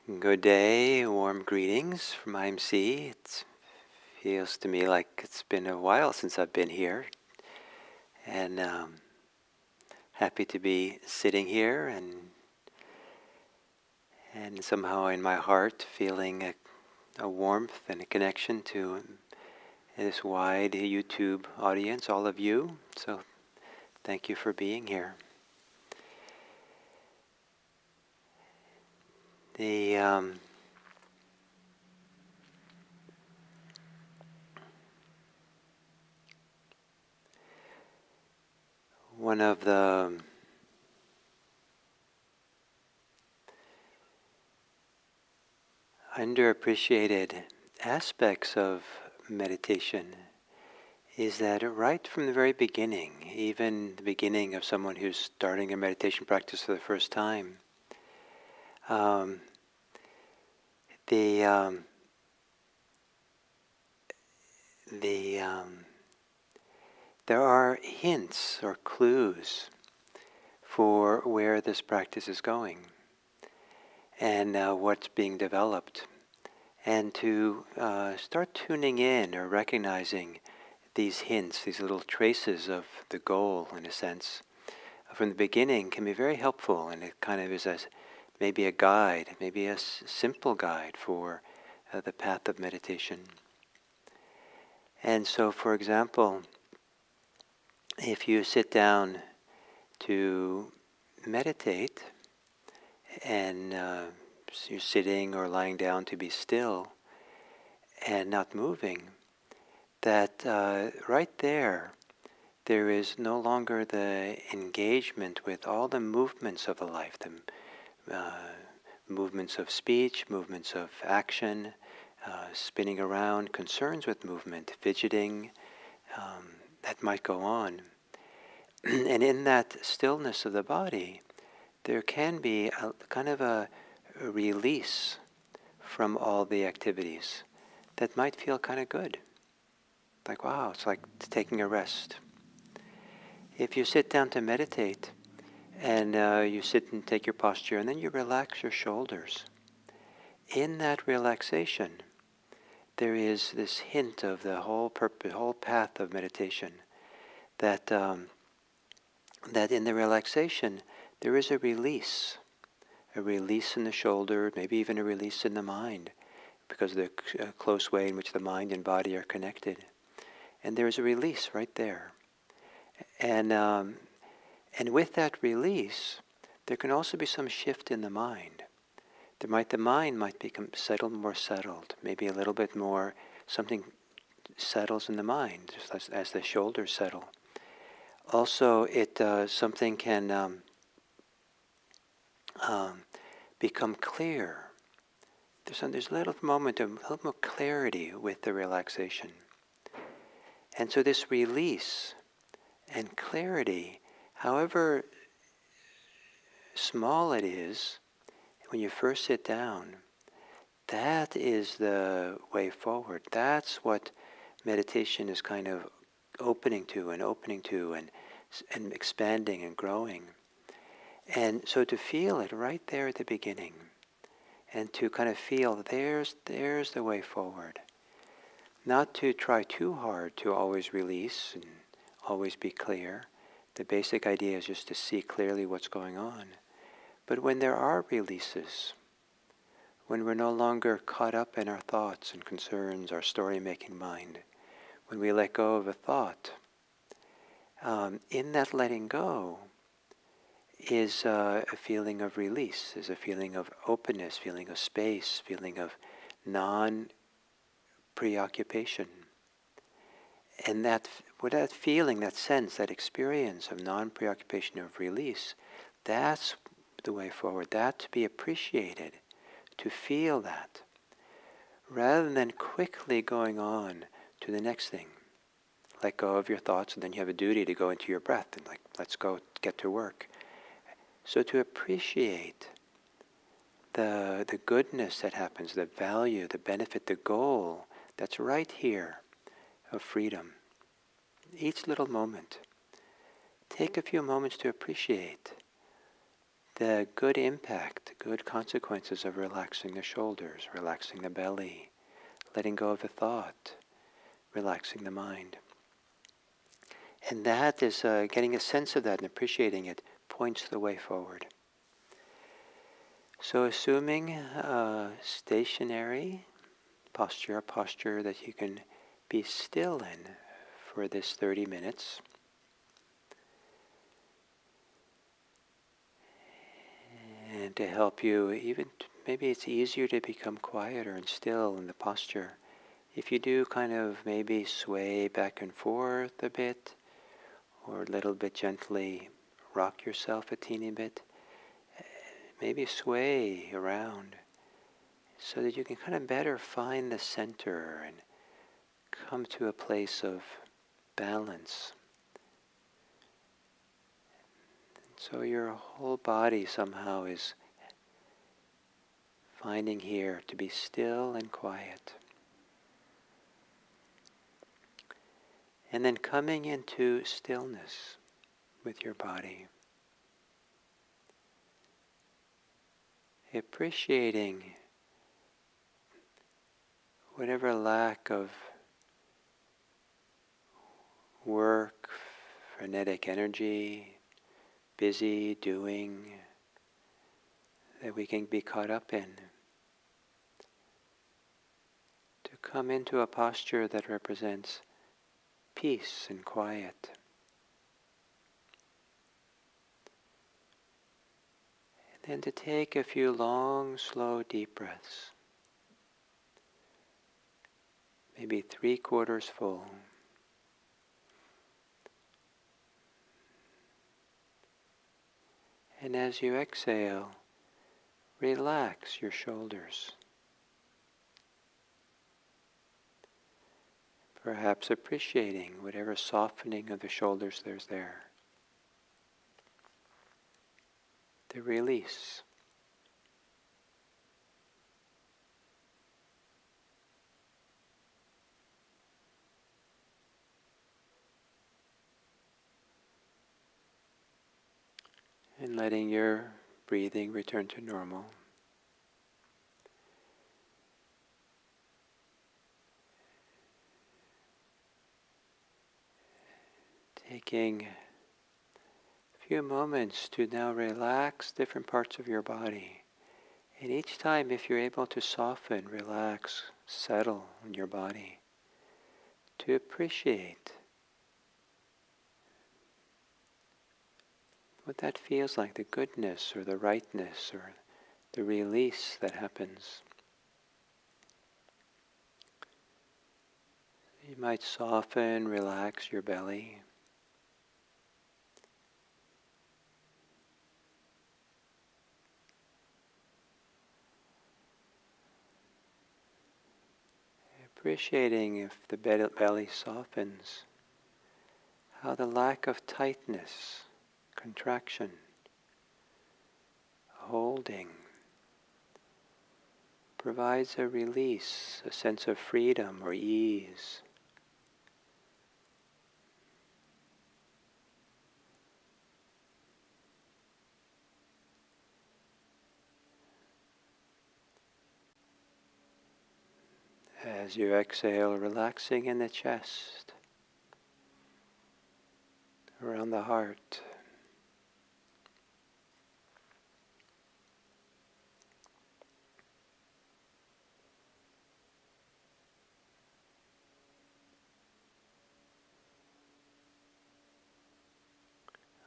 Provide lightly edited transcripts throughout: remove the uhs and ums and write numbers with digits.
Good day, warm greetings from IMC. It feels to me like it's been a while since I've been here, and happy to be sitting here and somehow in my heart feeling a warmth and a connection to this wide YouTube audience, all of you. So thank you for being here. The one of the underappreciated aspects of meditation is that right from the very beginning, even the beginning of someone who's starting a meditation practice for the first time, um, the the there are hints or clues for where this practice is going and what's being developed, and to start tuning in or recognizing these hints, these little traces of the goal, in a sense, from the beginning can be very helpful, and it kind of is maybe a guide, maybe a simple guide for the path of meditation. And so, for example, if you sit down to meditate and you're sitting or lying down to be still and not moving, that right there is no longer the engagement with all the movements of the life, the movements of speech, movements of action, spinning around, concerns with movement, fidgeting, that might go on. And in that stillness of the body, there can be a kind of a release from all the activities that might feel kind of good. Like, wow, it's like taking a rest. If you sit down to meditate and you sit and take your posture and then you relax your shoulders, in that relaxation, there is this hint of the whole purpose, whole path of meditation, that that in the relaxation there is a release in the shoulder, maybe even a release in the mind, because of the close way in which the mind and body are connected. And there is a release right there. And with that release, there can also be some shift in the mind. The mind might become more settled, maybe a little bit more, something settles in the mind, just as the shoulders settle. Also, something can become clear. There's a little moment of a little more clarity with the relaxation. And so this release and clarity, however small it is, when you first sit down, that is the way forward. That's what meditation is kind of opening to and expanding and growing. And so to feel it right there at the beginning, and to kind of feel there's the way forward. Not to try too hard to always release and always be clear. The basic idea is just to see clearly what's going on. But when there are releases, when we're no longer caught up in our thoughts and concerns, our story-making mind, when we let go of a thought, in that letting go is a feeling of release, is a feeling of openness, feeling of space, feeling of non-preoccupation. And that feeling, that sense, that experience of non-preoccupation, of release, that's the way forward. That to be appreciated, to feel that, rather than quickly going on to the next thing. Let go of your thoughts, and then you have a duty to go into your breath, and let's go get to work. So to appreciate the goodness that happens, the value, the benefit, the goal that's right here of freedom. Each little moment. Take a few moments to appreciate the good impact, the good consequences of relaxing the shoulders, relaxing the belly, letting go of the thought, relaxing the mind. And that is, getting a sense of that and appreciating it points the way forward. So assuming stationary posture, a posture that you can be still in for this 30 minutes. And to help you, even maybe it's easier to become quieter and still in the posture. If you do kind of maybe sway back and forth a bit, or a little bit gently rock yourself a teeny bit, maybe sway around so that you can kind of better find the center and come to a place of balance. So your whole body somehow is finding here to be still and quiet. And then coming into stillness with your body. Appreciating whatever lack of work, frenetic energy, busy doing that we can be caught up in. To come into a posture that represents peace and quiet. And then to take a few long, slow, deep breaths. Maybe 3/4 full. And as you exhale, relax your shoulders. Perhaps appreciating whatever softening of the shoulders there's there. The release. And letting your breathing return to normal. Taking a few moments to now relax different parts of your body. And each time, if you're able to soften, relax, settle in your body, to appreciate what that feels like, the goodness or the rightness or the release that happens. You might soften, relax your belly. Appreciating if the belly softens, how the lack of tightness, contraction, holding, provides a release, a sense of freedom or ease. As you exhale, relaxing in the chest, around the heart.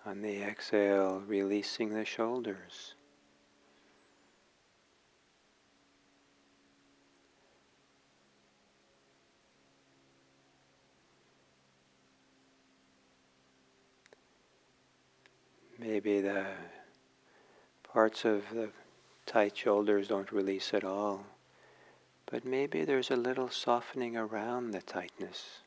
On the exhale, releasing the shoulders. Maybe the parts of the tight shoulders don't release at all, but maybe there's a little softening around the tightness.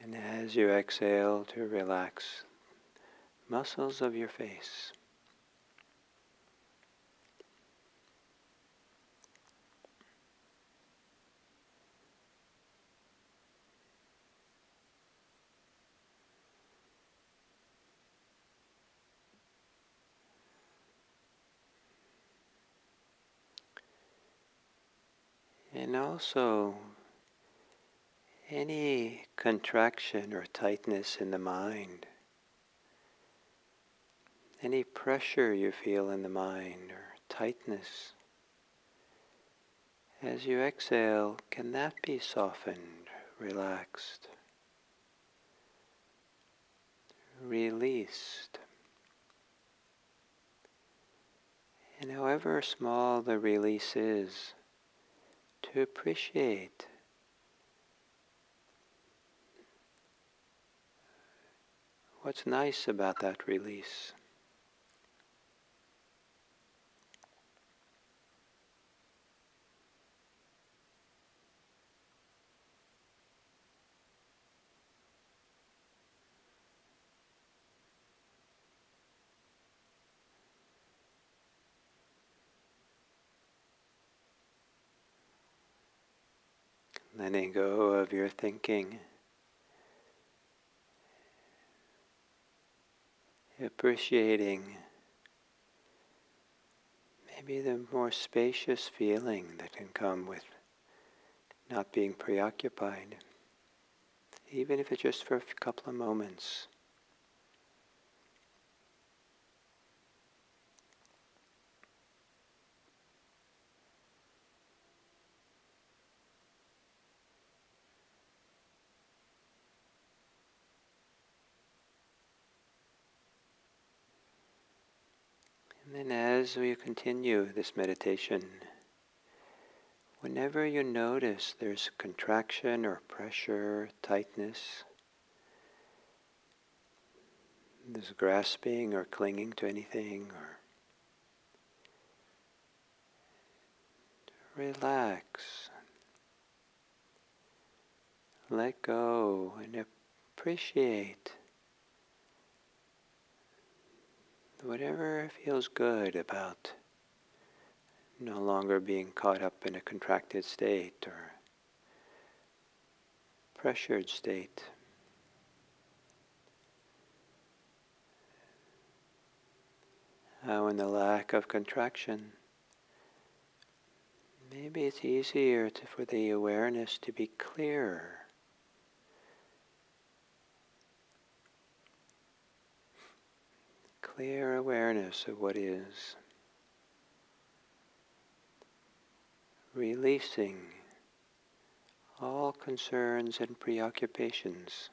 And as you exhale, to relax muscles of your face. And also any contraction or tightness in the mind, any pressure you feel in the mind or tightness, as you exhale, can that be softened, relaxed, released? And however small the release is, to appreciate what's nice about that release. Letting go of your thinking, appreciating maybe the more spacious feeling that can come with not being preoccupied, even if it's just for a couple of moments. And then as we continue this meditation, whenever you notice there's contraction or pressure, tightness, there's grasping or clinging to anything, or relax, let go, and appreciate whatever feels good about no longer being caught up in a contracted state or pressured state. How in the lack of contraction, maybe it's easier for the awareness to be clearer. Clear awareness of what is. Releasing all concerns and preoccupations.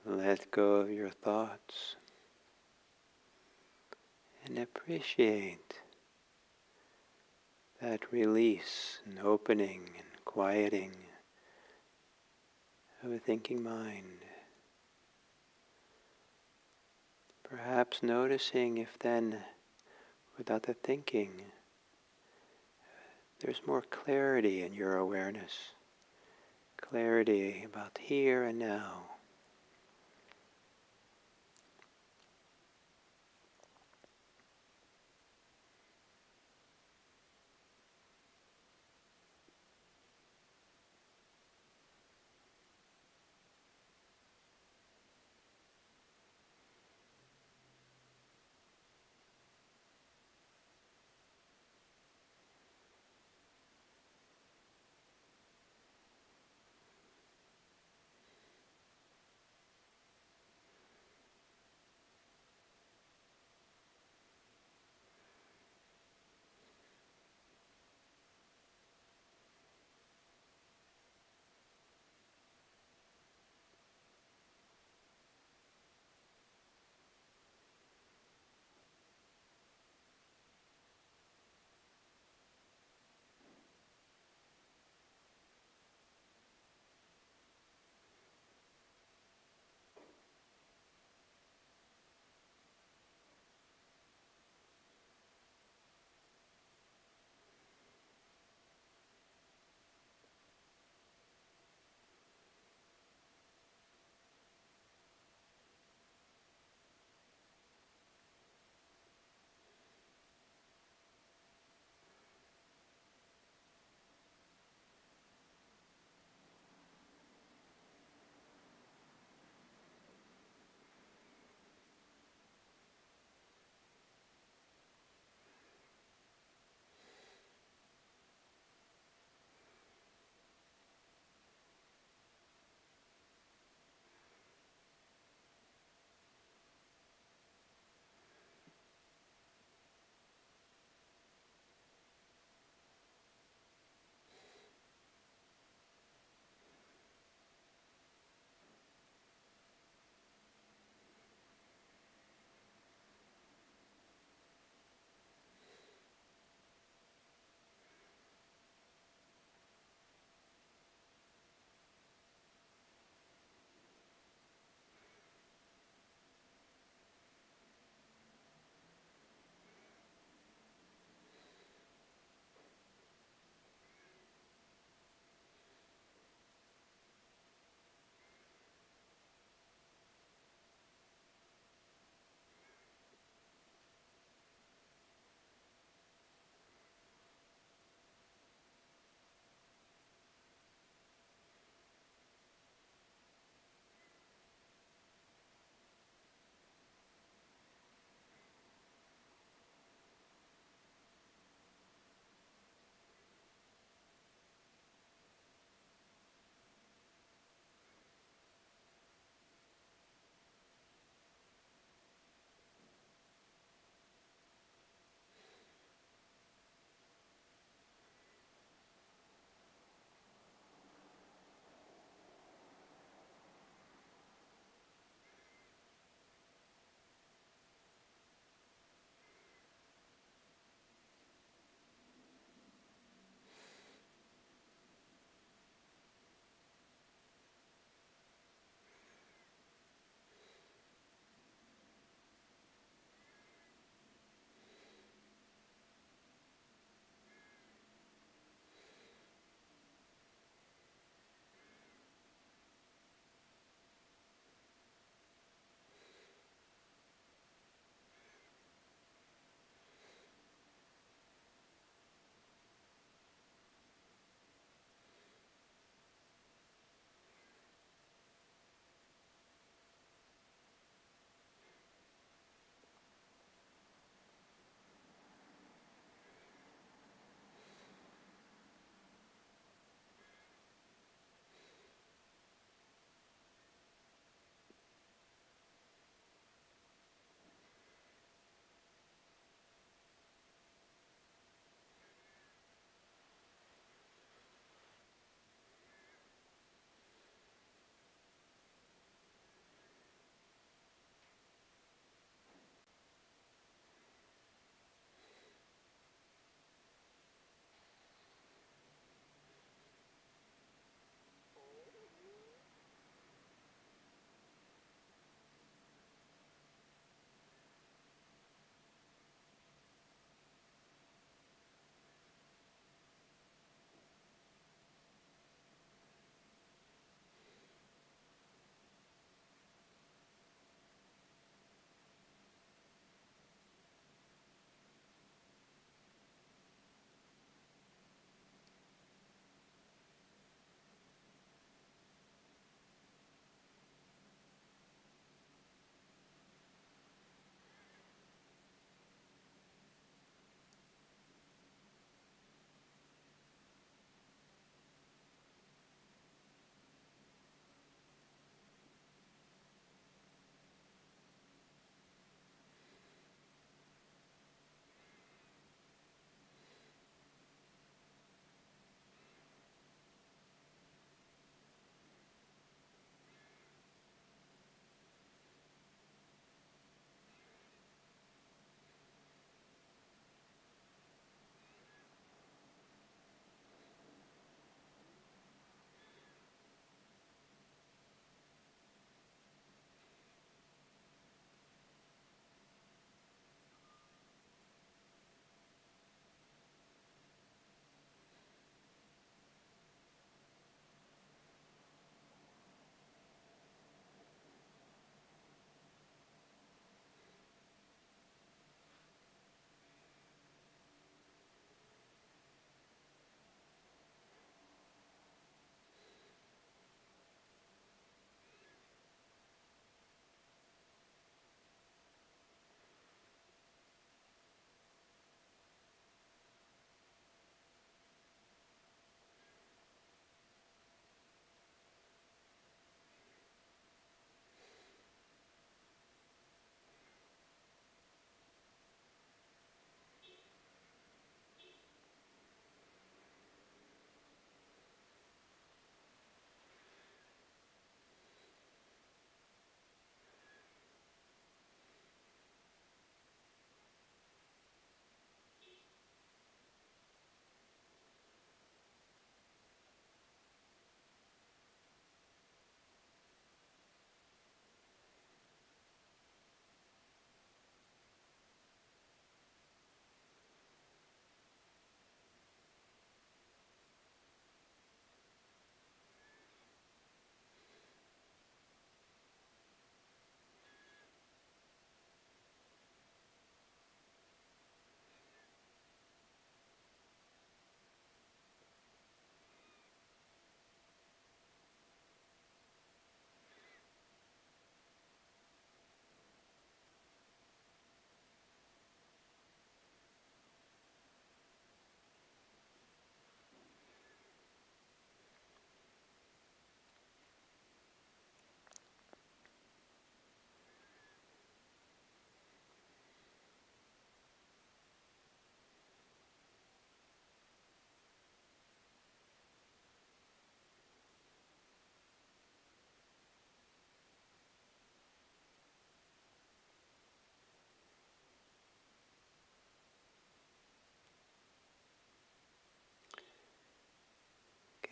let go of your thoughts and appreciate that release and opening and quieting of a thinking mind. Perhaps noticing if then, without the thinking, there's more clarity in your awareness, clarity about here and now.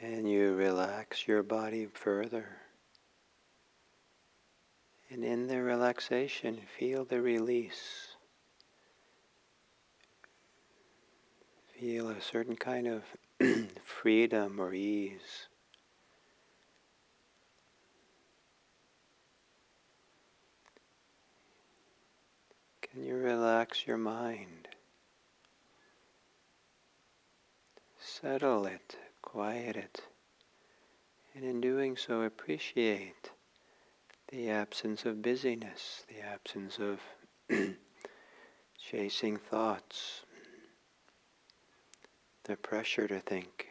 And you relax your body further. And in the relaxation, feel the release. Feel a certain kind of freedom or ease. Can you relax your mind? Settle it, quiet it, and in doing so appreciate the absence of busyness, the absence of chasing thoughts, the pressure to think.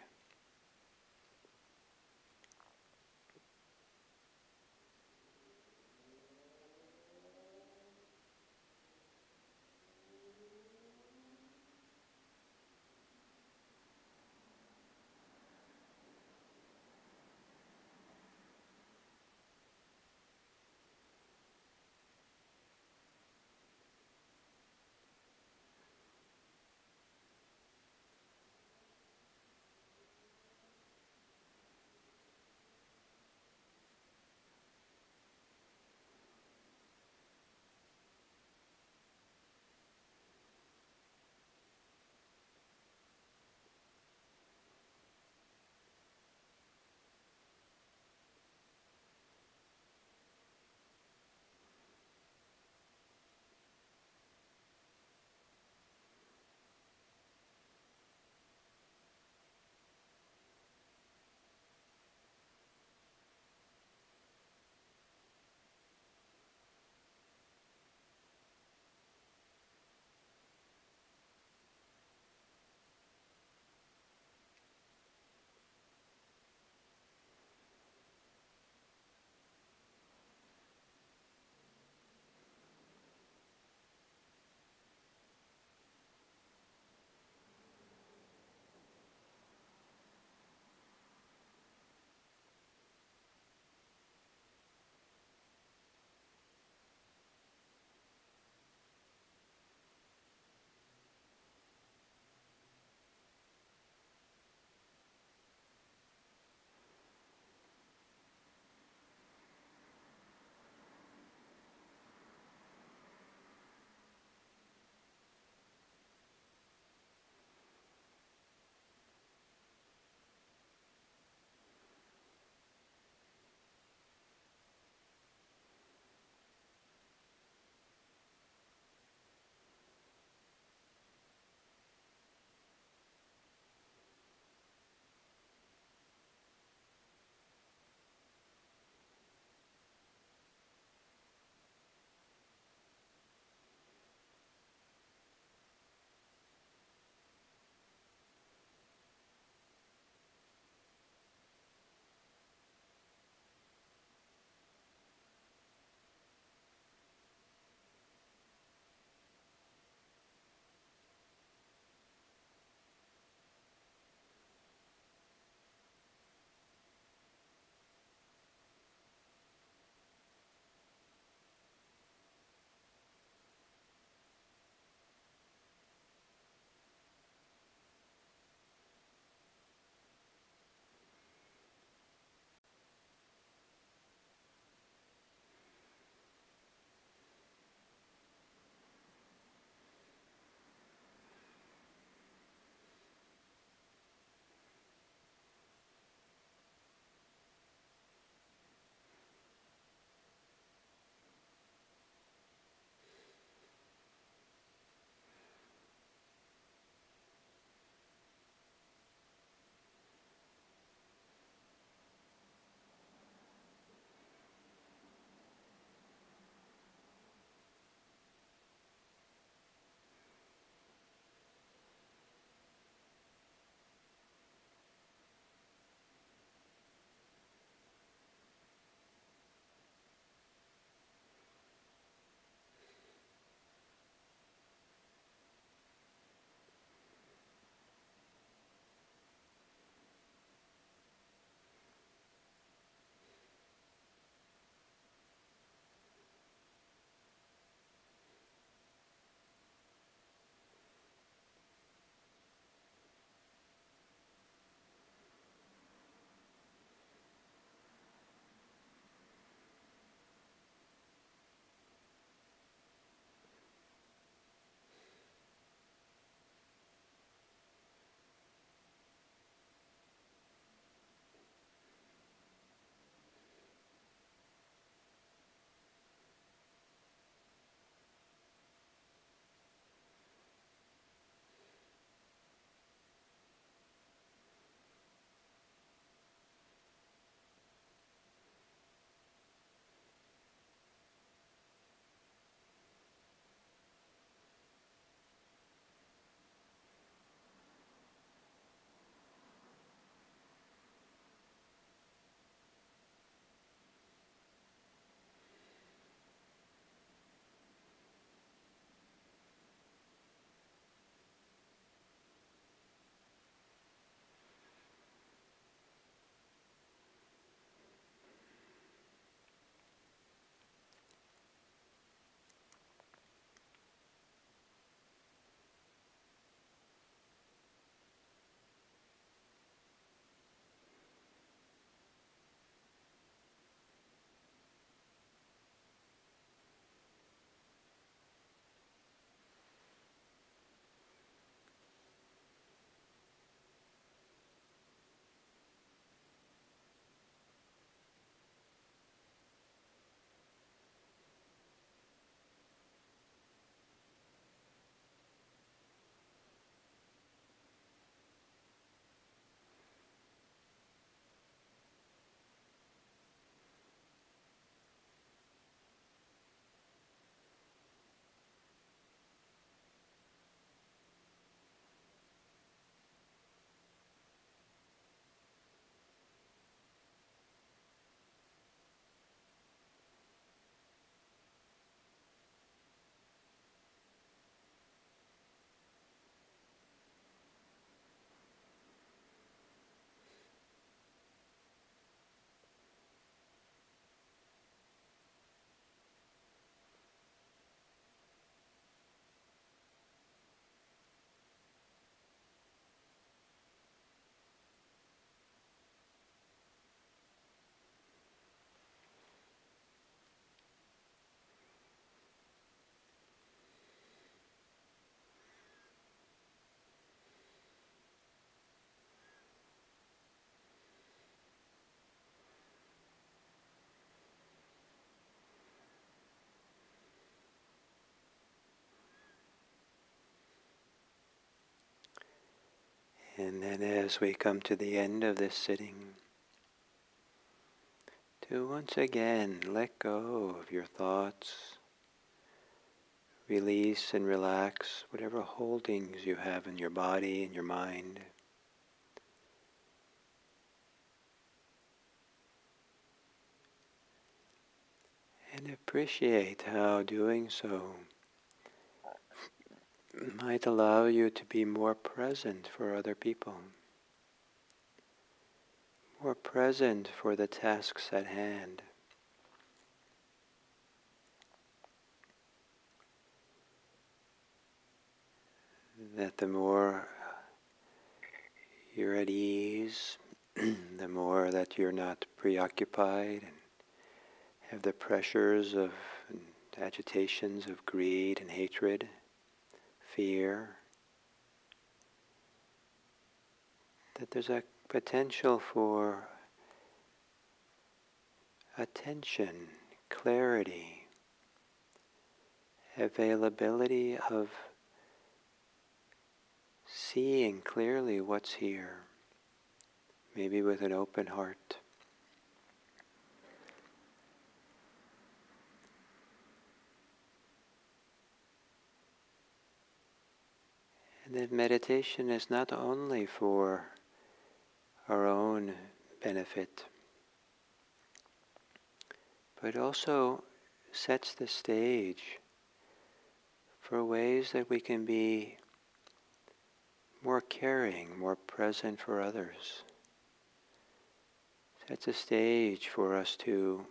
And then as we come to the end of this sitting, to once again let go of your thoughts, release and relax whatever holdings you have in your body and your mind. And appreciate how doing so might allow you to be more present for other people, more present for the tasks at hand. That the more you're at ease, the more that you're not preoccupied and have the pressures of and agitations of greed and hatred, fear, that there's a potential for attention, clarity, availability of seeing clearly what's here, maybe with an open heart. And then meditation is not only for our own benefit, but also sets the stage for ways that we can be more caring, more present for others. Sets a stage for us to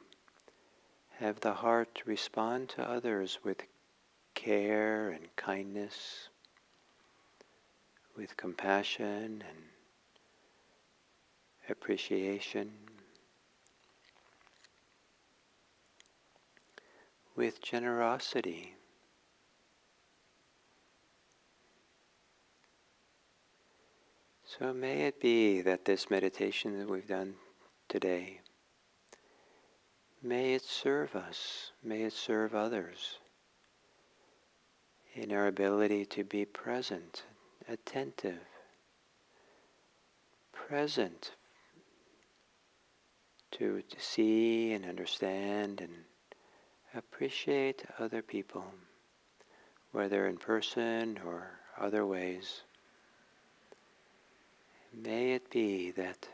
have the heart respond to others with care and kindness, with compassion and appreciation, with generosity. So may it be that this meditation that we've done today, may it serve us, may it serve others in our ability to be present, attentive, present to see and understand and appreciate other people, whether in person or other ways. May it be that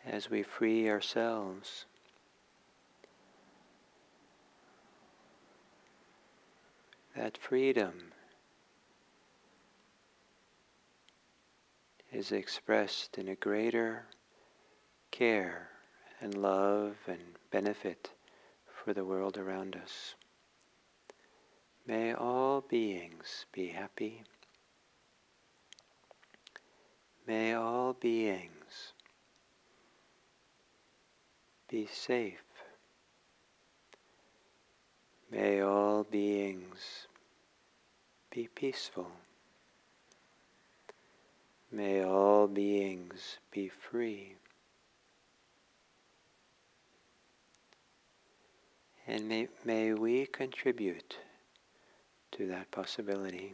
as we free ourselves, that freedom is expressed in a greater care and love and benefit for the world around us. May all beings be happy. May all beings be safe. May all beings be peaceful. May all beings be free. And may we contribute to that possibility.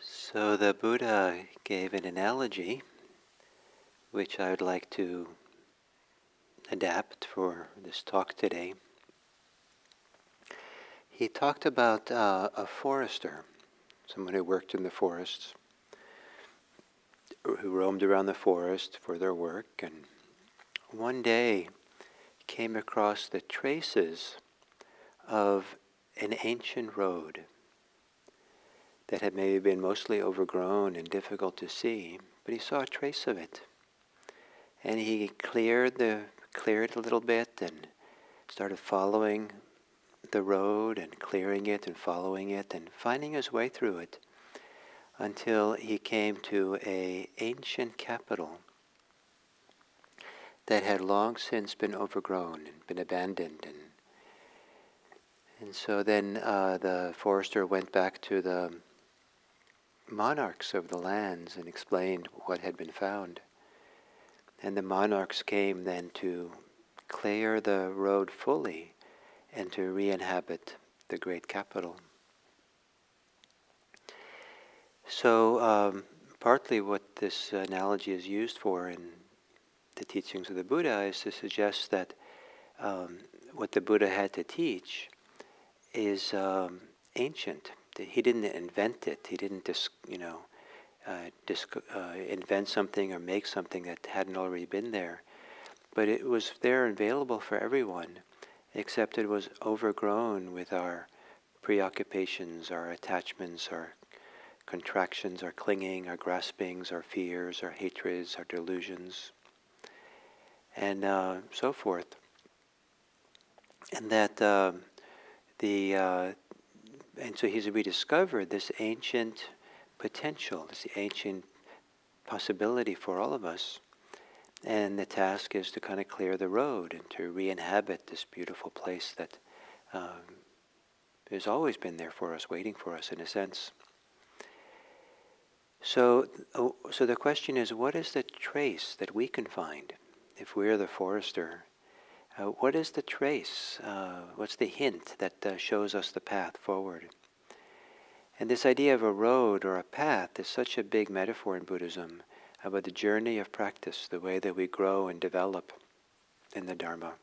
So the Buddha gave an analogy which I would like to adapt for this talk today. He talked about a forester, someone who worked in the forests, who roamed around the forest for their work, and one day came across the traces of an ancient road that had maybe been mostly overgrown and difficult to see, but he saw a trace of it. And he cleared a little bit and started following the road and clearing it and following it and finding his way through it until he came to an ancient capital that had long since been overgrown and been abandoned. And so then the forester went back to the monarchs of the lands and explained what had been found. And the monarchs came then to clear the road fully and to re-inhabit the great capital. So partly what this analogy is used for in the teachings of the Buddha is to suggest that what the Buddha had to teach is ancient. He didn't invent it. He didn't invent something or make something that hadn't already been there. But it was there and available for everyone, except it was overgrown with our preoccupations, our attachments, our contractions, our clinging, our graspings, our fears, our hatreds, our delusions, and so forth. And that and so he's rediscovered this ancient potential, this ancient possibility for all of us. And the task is to kind of clear the road and to re-inhabit this beautiful place that has always been there for us, waiting for us in a sense. So the question is, what is the trace that we can find if we're the forester? What is the trace? What's the hint that shows us the path forward? And this idea of a road or a path is such a big metaphor in Buddhism about the journey of practice, the way that we grow and develop in the Dharma.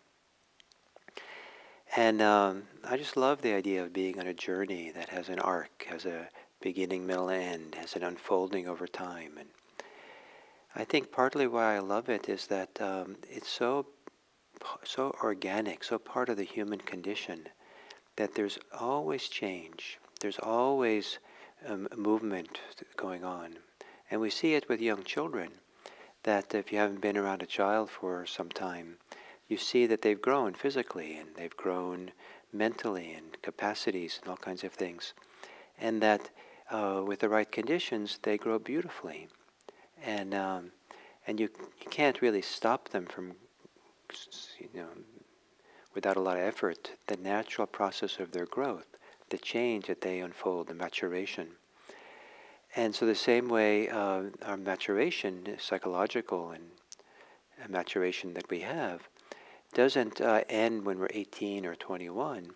And I just love the idea of being on a journey that has an arc, has a beginning, middle, end, has an unfolding over time. And I think partly why I love it is that it's so organic, so part of the human condition, that there's always change. There's always movement going on. And we see it with young children, that if you haven't been around a child for some time, you see that they've grown physically and they've grown mentally and capacities and all kinds of things. And that with the right conditions, they grow beautifully. And you can't really stop them from, without a lot of effort, the natural process of their growth, the change that they unfold, the maturation. And so the same way our maturation, psychological and maturation that we have, doesn't end when we're 18 or 21,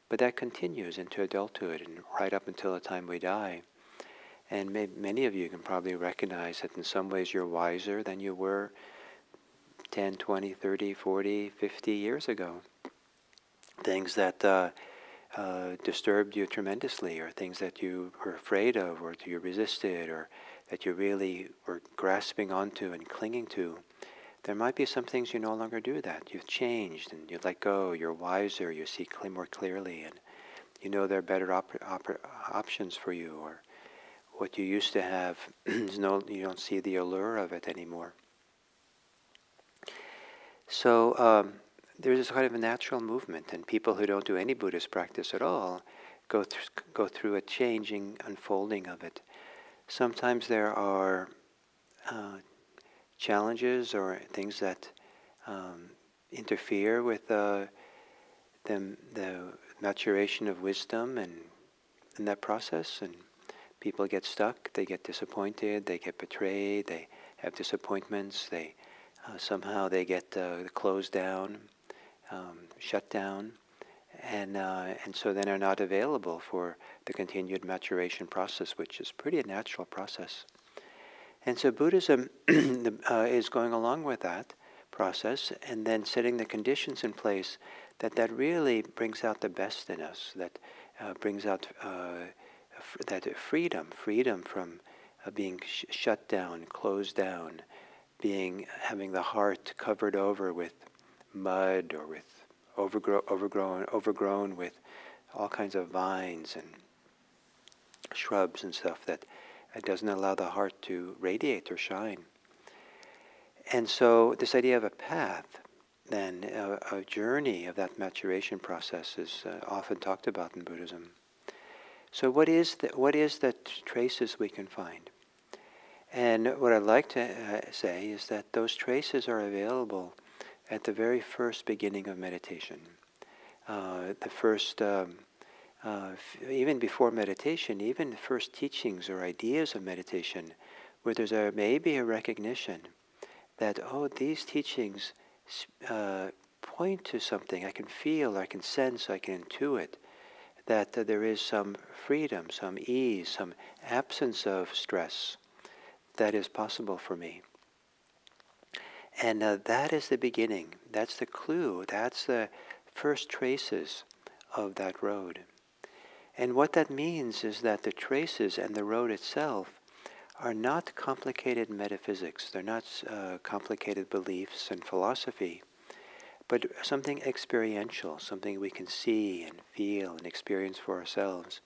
but that continues into adulthood and right up until the time we die. And many of you can probably recognize that in some ways you're wiser than you were 10, 20, 30, 40, 50 years ago. Things that disturbed you tremendously, or things that you were afraid of, or you resisted, or that you really were grasping onto and clinging to. There might be some things you no longer do that. You've changed and you let go, you're wiser, you see more clearly, and you know there are better options for you, or what you used to have, you don't see the allure of it anymore. So there's this kind of a natural movement, and people who don't do any Buddhist practice at all go through a changing, unfolding of it. Sometimes there are challenges or things that interfere with the maturation of wisdom and in that process, and people get stuck, they get disappointed, they get betrayed, they have disappointments, they somehow they get closed down, shut down, and so then are not available for the continued maturation process, which is pretty a natural process. And so Buddhism is going along with that process, and then setting the conditions in place that really brings out the best in us, that brings out that freedom from being shut down, closed down, having the heart covered over with mud or with overgrown with all kinds of vines and shrubs and stuff that doesn't allow the heart to radiate or shine. And so this idea of a path, then a journey of that maturation process is often talked about in Buddhism. So what is the traces we can find? And what I'd like to say is that those traces are available at the very first beginning of meditation. The first, even before meditation, even the first teachings or ideas of meditation, where there's maybe a recognition that, these teachings point to something. I can feel, I can sense, I can intuit that there is some freedom, some ease, some absence of stress that is possible for me. And that is the beginning. That's the clue. That's the first traces of that road. And what that means is that the traces and the road itself are not complicated metaphysics. They're not complicated beliefs and philosophy, but something experiential, something we can see and feel and experience for ourselves.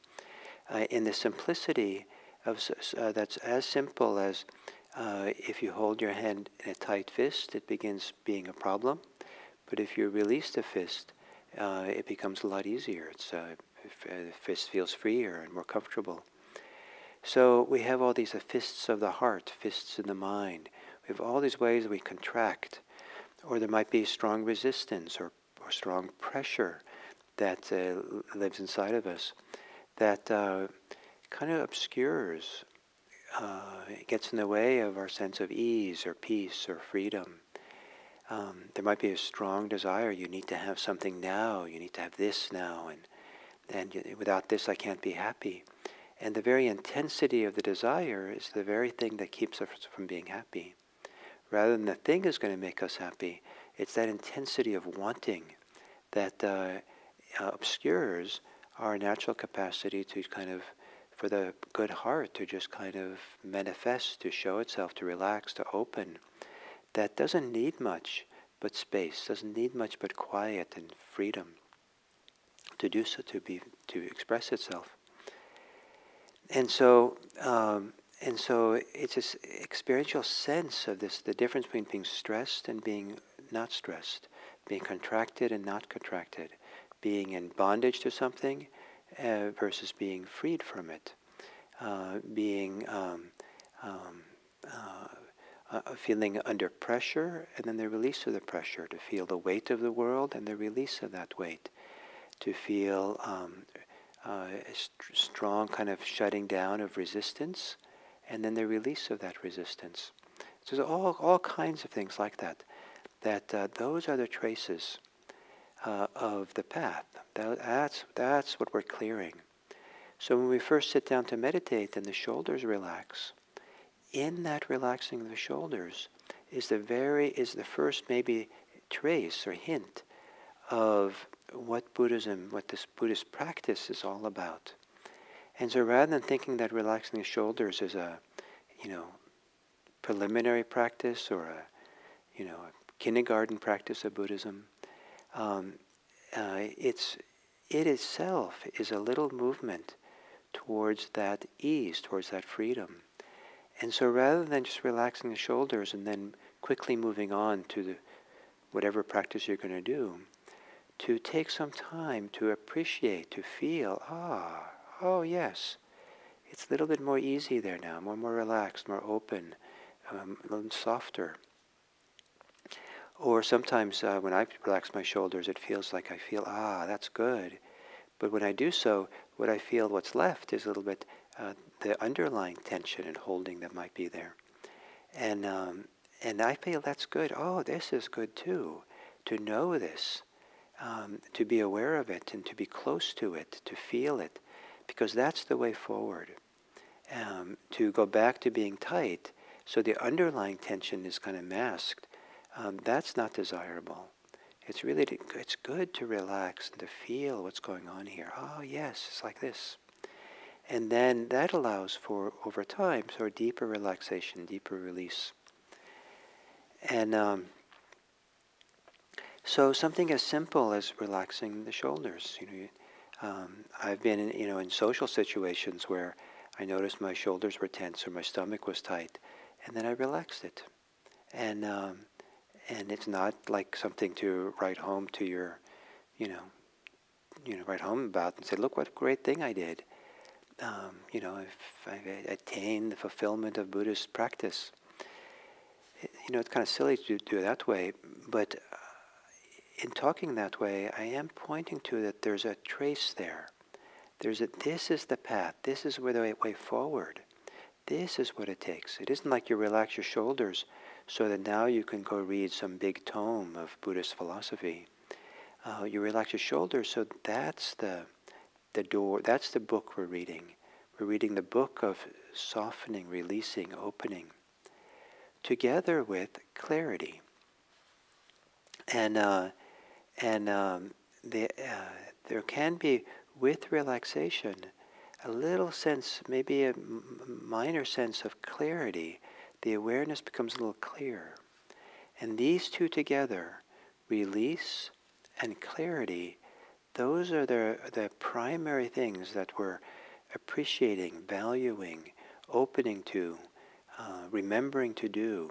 In the simplicity of that's as simple as if you hold your hand in a tight fist, it begins being a problem. But if you release the fist, it becomes a lot easier. The fist feels freer and more comfortable. So we have all these fists of the heart, fists in the mind. We have all these ways we contract, or there might be strong resistance or strong pressure that lives inside of us that kind of obscures, it gets in the way of our sense of ease or peace or freedom. There might be a strong desire. You need to have something now. You need to have this now, and without this I can't be happy. And the very intensity of the desire is the very thing that keeps us from being happy. Rather than the thing is going to make us happy, it's that intensity of wanting that obscures our natural capacity to kind of, for the good heart to just kind of manifest, to show itself, to relax, to open. That doesn't need much but space, doesn't need much but quiet and freedom to do so, to express itself. And so it's this experiential sense of this, the difference between being stressed and being not stressed, being contracted and not contracted, being in bondage to something versus being freed from it, feeling under pressure and then the release of the pressure, to feel the weight of the world and the release of that weight, to feel a strong kind of shutting down of resistance and then the release of that resistance. So there's all kinds of things like that, those are the traces of the path. That's what we're clearing. So when we first sit down to meditate and the shoulders relax, in that relaxing of the shoulders is the first maybe trace or hint of what this Buddhist practice is all about. And so rather than thinking that relaxing the shoulders is a preliminary practice or a kindergarten practice of Buddhism, it itself is a little movement towards that ease, towards that freedom. And so rather than just relaxing the shoulders and then quickly moving on to whatever practice you're going to do, to take some time to appreciate, to feel, oh yes, it's a little bit more easy there now, more relaxed, more open, a little softer. Or sometimes when I relax my shoulders, it feels like I feel, that's good. But when I do so, what's left is a little bit the underlying tension and holding that might be there. And I feel that's good. Oh, this is good too, to know this. to be aware of it and to be close to it, to feel it, because that's the way forward. To go back to being tight, so the underlying tension is kind of masked, that's not desirable. It's really, it's good to relax and to feel what's going on here. Oh yes, it's like this. And then that allows for, over time, sort of deeper relaxation, deeper release. And so something as simple as relaxing the shoulders. I've been in social situations where I noticed my shoulders were tense or my stomach was tight, and then I relaxed it. And it's not like something to write home to your, write home about and say, look what a great thing I did. If I attained the fulfillment of Buddhist practice. It's kind of silly to do it that way, but in talking that way, I am pointing to that there's a trace there. This is the path. This is where the way forward. This is what it takes. It isn't like you relax your shoulders so that now you can go read some big tome of Buddhist philosophy. You relax your shoulders, so that's the door. That's the book we're reading. We're reading the book of softening, releasing, opening, together with clarity. And there can be, with relaxation, a little sense, maybe a minor sense of clarity. The awareness becomes a little clearer. And these two together, release and clarity, those are the primary things that we're appreciating, valuing, opening to, remembering to do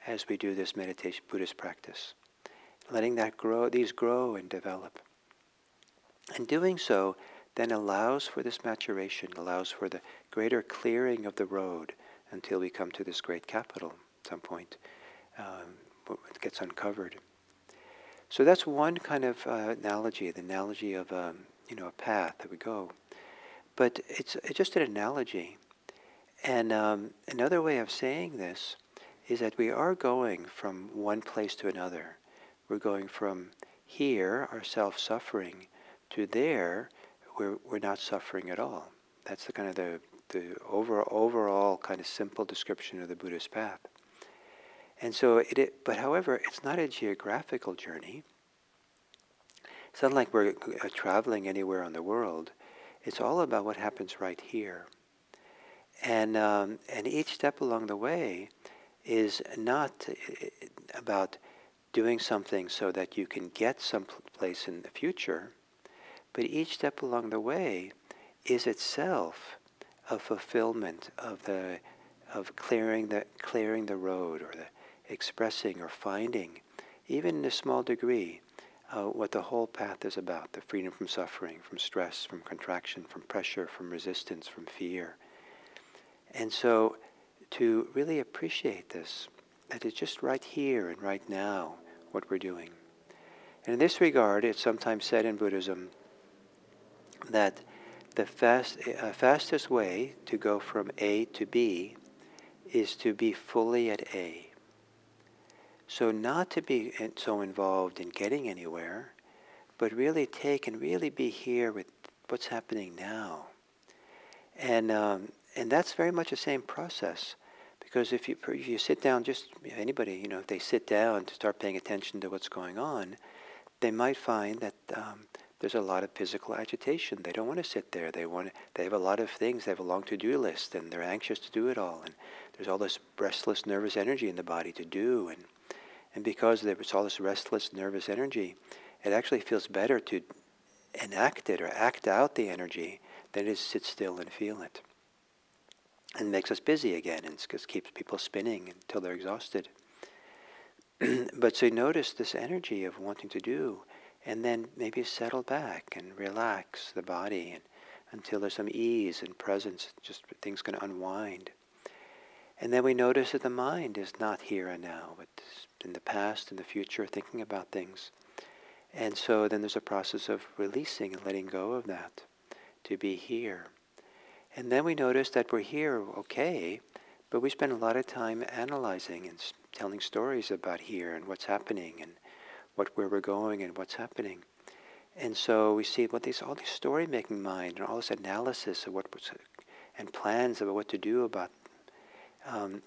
as we do this meditation Buddhist practice. Letting that grow, these grow and develop. And doing so then allows for this maturation, allows for the greater clearing of the road until we come to this great capital at some point. It gets uncovered. So that's one kind of analogy, the analogy of a path that we go. But it's just an analogy. And another way of saying this is that we are going from one place to another. We're going from here, our self-suffering, to there, where we're not suffering at all. That's the kind of the overall kind of simple description of the Buddhist path. And so, but however, it's not a geographical journey. It's not like we're traveling anywhere in the world. It's all about what happens right here. And each step along the way is not about doing something so that you can get someplace in the future, but each step along the way is itself a fulfillment of clearing the road, or the expressing or finding, even in a small degree, what the whole path is about: the freedom from suffering, from stress, from contraction, from pressure, from resistance, from fear. And so, to really appreciate this, that it's just right here and right now what we're doing. And in this regard, it's sometimes said in Buddhism that the fastest way to go from A to B is to be fully at A. So not to be so involved in getting anywhere, but really take and really be here with what's happening now. And that's very much the same process. Because if you sit down, just anybody, if they sit down to start paying attention to what's going on, they might find that there's a lot of physical agitation. They don't want to sit there. They have a lot of things. They have a long to-do list, and they're anxious to do it all. And there's all this restless, nervous energy in the body to do. And because there's all this restless, nervous energy, it actually feels better to enact it or act out the energy than it is sit still and feel it. And makes us busy again, and it keeps people spinning until they're exhausted. But so you notice this energy of wanting to do, and then maybe settle back and relax the body until there's some ease and presence, just things can unwind. And then we notice that the mind is not here and now, but in the past and the future, thinking about things. And so then there's a process of releasing and letting go of that, to be here. And then we notice that we're here, okay, but we spend a lot of time analyzing and telling stories about here and what's happening and where we're going and what's happening. And so we see all these story-making mind and all this analysis of and plans about what to do about.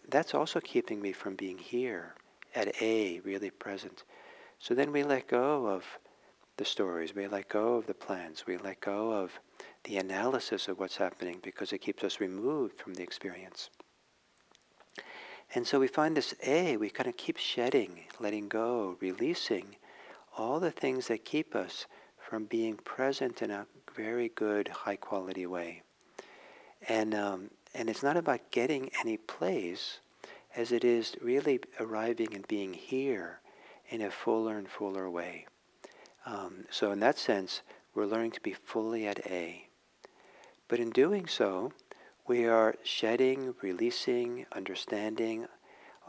That's also keeping me from being here at A, really present. So then we let go of the stories, we let go of the plans, we let go of the analysis of what's happening because it keeps us removed from the experience. And so we find this A, we kind of keep shedding, letting go, releasing all the things that keep us from being present in a very good, high-quality way. And it's not about getting any place as it is really arriving and being here in a fuller and fuller way. So in that sense, we're learning to be fully at A. But in doing so, we are shedding, releasing, understanding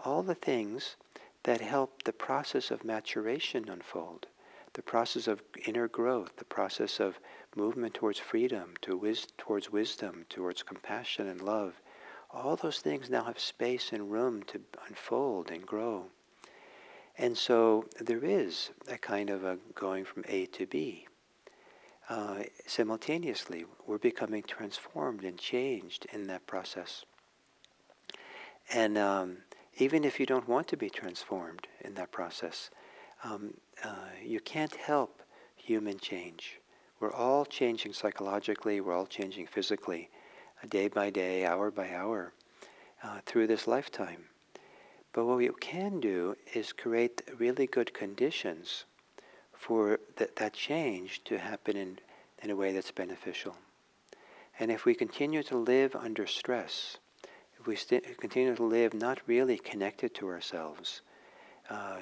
all the things that help the process of maturation unfold, the process of inner growth, the process of movement towards freedom, towards wisdom, towards compassion and love. All those things now have space and room to unfold and grow. And so there is a kind of a going from A to B. Simultaneously, we're becoming transformed and changed in that process. And even if you don't want to be transformed in that process, you can't help human change. We're all changing psychologically, we're all changing physically, day by day, hour by hour, through this lifetime. But what we can do is create really good conditions for that change to happen in a way that's beneficial. And if we continue to live under stress, if we continue to live not really connected to ourselves,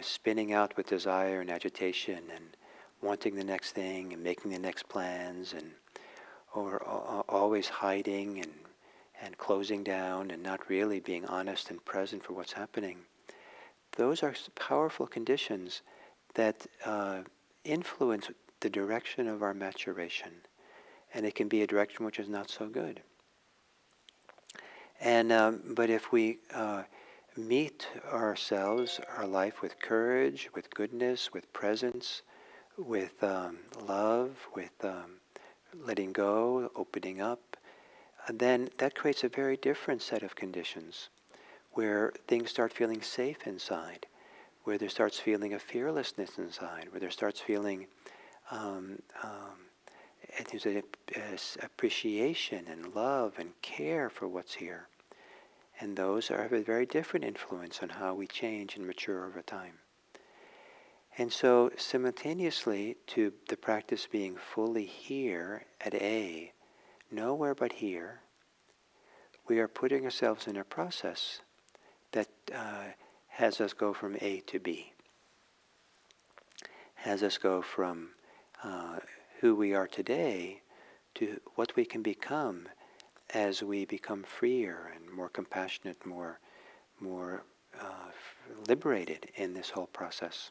spinning out with desire and agitation and wanting the next thing and making the next plans or always hiding and closing down and not really being honest and present for what's happening, those are powerful conditions that influence the direction of our maturation. And it can be a direction which is not so good. And but if we meet ourselves, our life with courage, with goodness, with presence, with love, with letting go, opening up, then that creates a very different set of conditions where things start feeling safe inside, where there starts feeling a fearlessness inside, where there starts feeling there's an appreciation and love and care for what's here. And those have a very different influence on how we change and mature over time. And so simultaneously to the practice being fully here at A, nowhere but here, we are putting ourselves in a process that has us go from A to B, has us go from who we are today to what we can become as we become freer and more compassionate, more liberated in this whole process.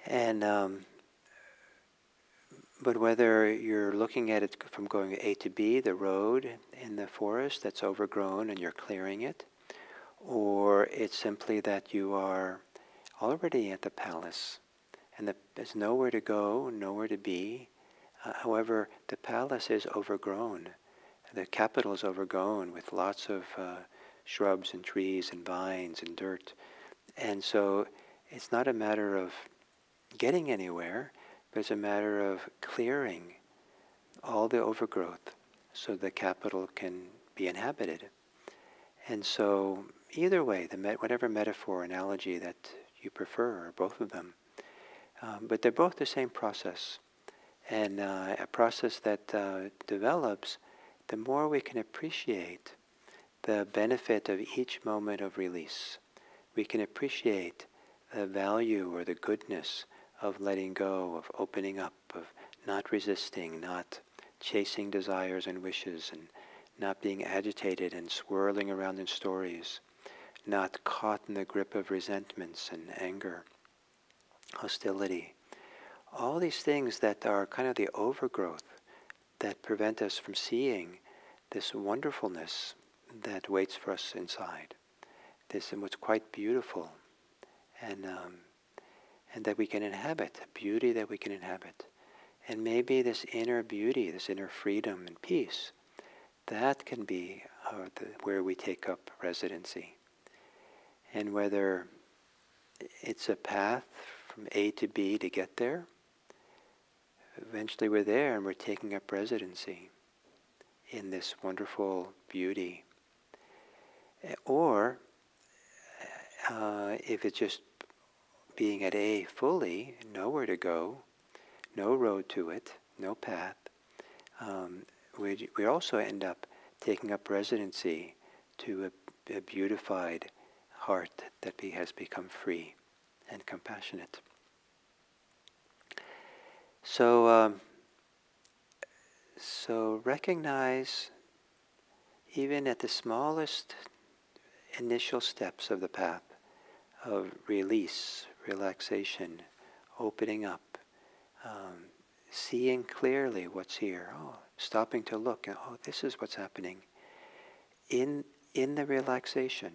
And but whether you're looking at it from going A to B, the road in the forest that's overgrown and you're clearing it, or it's simply that you are already at the palace and there's nowhere to go, nowhere to be. However, the palace is overgrown. The capital is overgrown with lots of shrubs and trees and vines and dirt. And so it's not a matter of getting anywhere, but it's a matter of clearing all the overgrowth so the capital can be inhabited. And so either way, whatever metaphor, analogy that you prefer, or both of them, but they're both the same process. And a process that develops, the more we can appreciate the benefit of each moment of release. We can appreciate the value or the goodness of letting go, of opening up, of not resisting, not chasing desires and wishes, and not being agitated and swirling around in stories, not caught in the grip of resentments and anger, hostility. All these things that are kind of the overgrowth that prevent us from seeing this wonderfulness that waits for us inside. This and what's quite beautiful. and that we can inhabit, a beauty that we can inhabit. And maybe this inner beauty, this inner freedom and peace, that can be where we take up residency. And whether it's a path from A to B to get there, eventually we're there and we're taking up residency in this wonderful beauty. Or if it's just being at A fully, nowhere to go, no road to it, no path, we also end up taking up residency to a beautified heart that has become free and compassionate. So recognize, even at the smallest initial steps of the path of release, relaxation, opening up, seeing clearly what's here. Oh, stopping to look. Oh, this is what's happening. In the relaxation,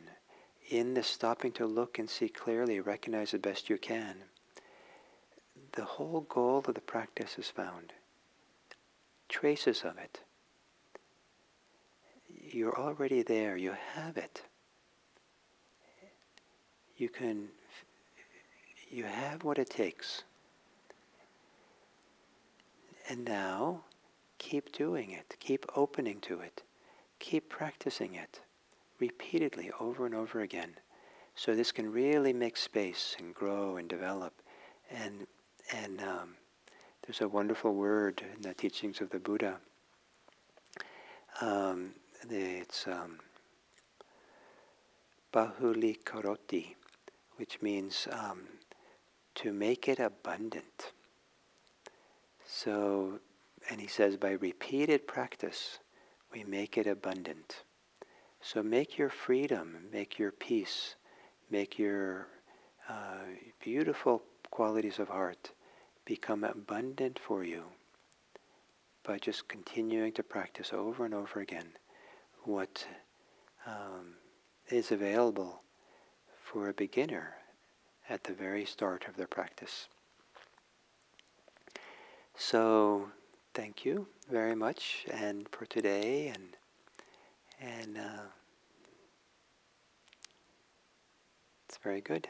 in the stopping to look and see clearly, recognize the best you can, the whole goal of the practice is found. Traces of it. You're already there. You have it. You have what it takes. And now, keep doing it. Keep opening to it. Keep practicing it repeatedly over and over again. So this can really make space and grow and develop. And there's a wonderful word in the teachings of the Buddha. It's bahuli karoti, which means to make it abundant. So, and he says, by repeated practice, we make it abundant. So make your freedom, make your peace, make your beautiful qualities of heart become abundant for you by just continuing to practice over and over again what is available for a beginner at the very start of their practice. So, thank you very much, and for today, and it's very good.